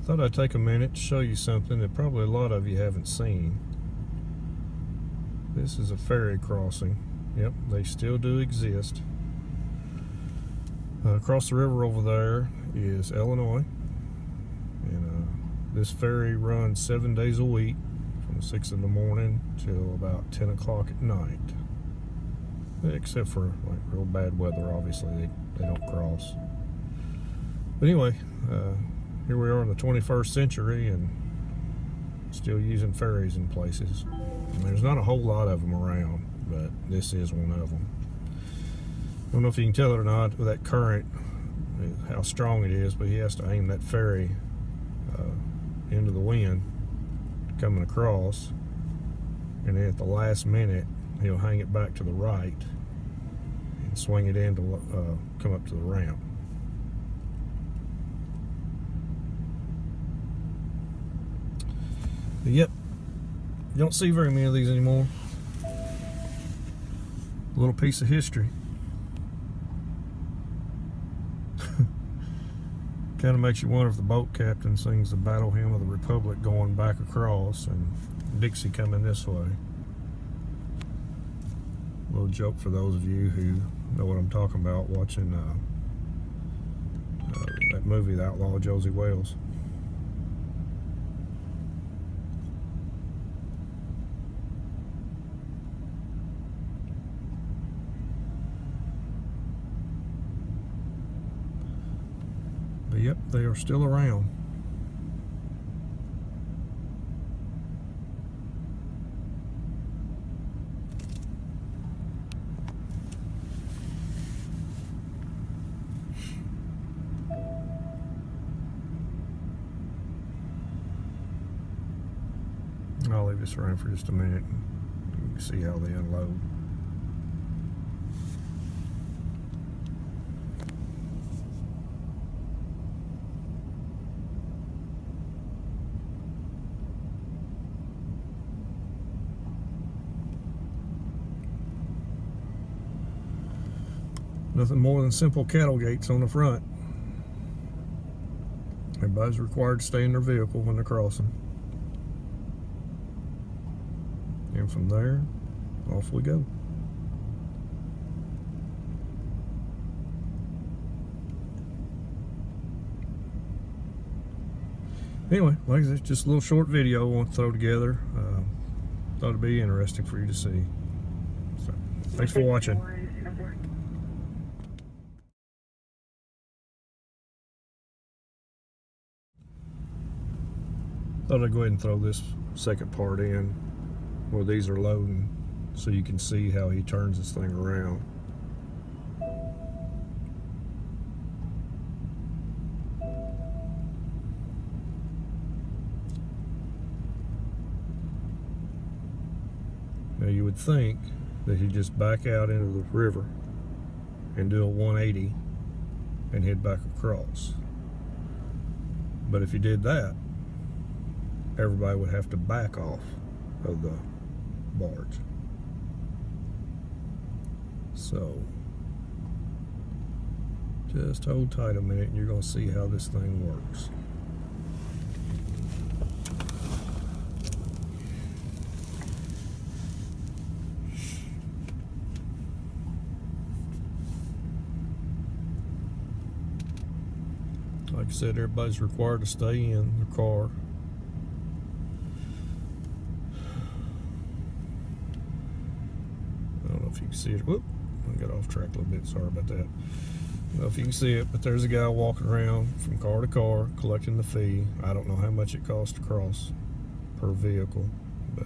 thought I'd take a minute to show you something that probably a lot of you haven't seen. This is a ferry crossing. Yep, they still do exist. Across the river over there is Illinois, and this ferry runs 7 days a week from 6 in the morning till about 10 o'clock at night, except for like real bad weather. Obviously they don't cross. But anyway, here we are in the 21st century and still using ferries in places. And there's not a whole lot of them around, but this is one of them. I don't know if you can tell it or not with that current, how strong it is, but he has to aim that ferry into the wind coming across, and then at the last minute he'll hang it back to the right and swing it in to come up to the ramp. But yep, you don't see very many of these anymore. A little piece of history. Kind of makes you wonder if the boat captain sings the battle hymn of the Republic going back across and Dixie coming this way. A little joke for those of you who know what I'm talking about watching that movie, The Outlaw Josie Wales. But yep, they are still around. I'll leave this around for just a minute and you can see how they unload. Nothing more than simple cattle gates on the front. Everybody's required to stay in their vehicle when they're crossing. And from there, off we go. Anyway, like I said, just a little short video I want to throw together. Thought it'd be interesting for you to see. So, thanks for watching. Thought I'd go ahead and throw this second part in where these are loading so you can see how he turns this thing around. Now you would think that he'd just back out into the river and do a 180 and head back across. But if he did that, everybody would have to back off of the barge. So just hold tight a minute and you're going to see how this thing works. Like I said, everybody's required to stay in their car. I don't know if you can see it. Whoop, I got off track a little bit. Sorry about that. I don't know if you can see it, but there's a guy walking around from car to car collecting the fee. I don't know how much it costs to cross per vehicle, but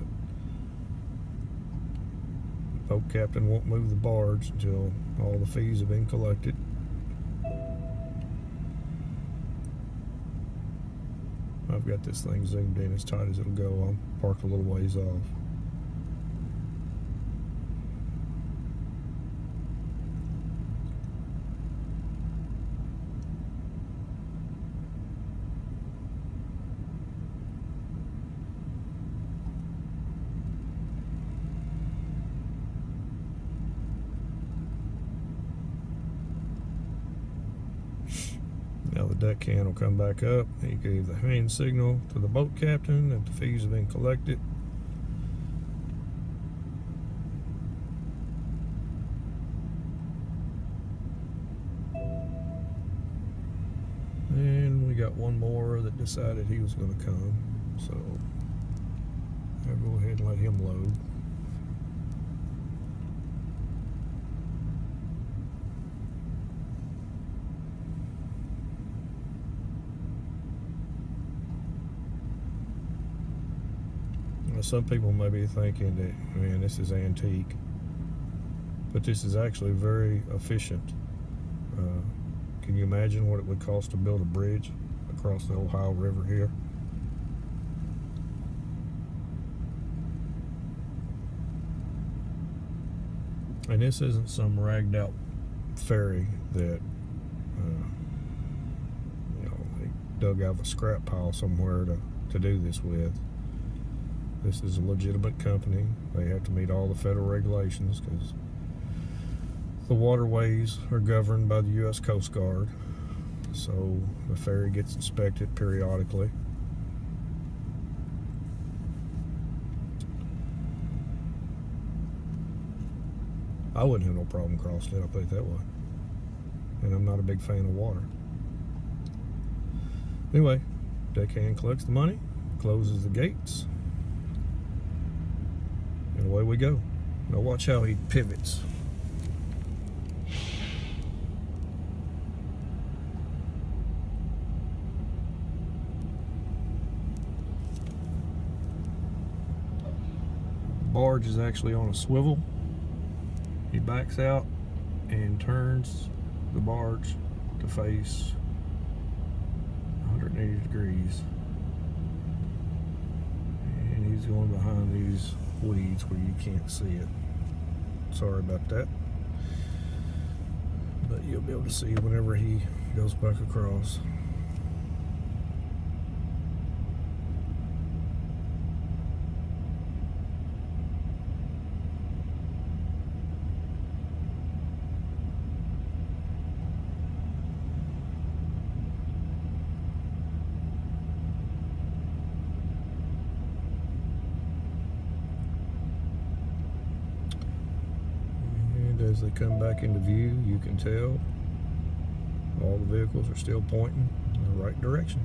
the boat captain won't move the barge until all the fees have been collected. I've got this thing zoomed in as tight as it'll go. I'm parked a little ways off. Now the deckhand will come back up. He gave the hand signal to the boat captain that the fees have been collected. And we got one more that decided he was going to come, so I'll go ahead and let him load. Some people may be thinking that, man, this is antique, but this is actually very efficient. Can you imagine what it would cost to build a bridge across the Ohio River here? And this isn't some ragged out ferry that they dug out of a scrap pile somewhere to do this with. This is a legitimate company. They have to meet all the federal regulations because the waterways are governed by the U.S. Coast Guard. So the ferry gets inspected periodically. I wouldn't have no problem crossing it, I'll put it that way. And I'm not a big fan of water. Anyway, deckhand collects the money, closes the gates, and away we go. Now watch how he pivots. The barge is actually on a swivel. He backs out and turns the barge to face 180 degrees. And he's going behind these weeds where you can't see it. Sorry about that. But you'll be able to see whenever he goes back across. As they come back into view, you can tell all the vehicles are still pointing in the right direction.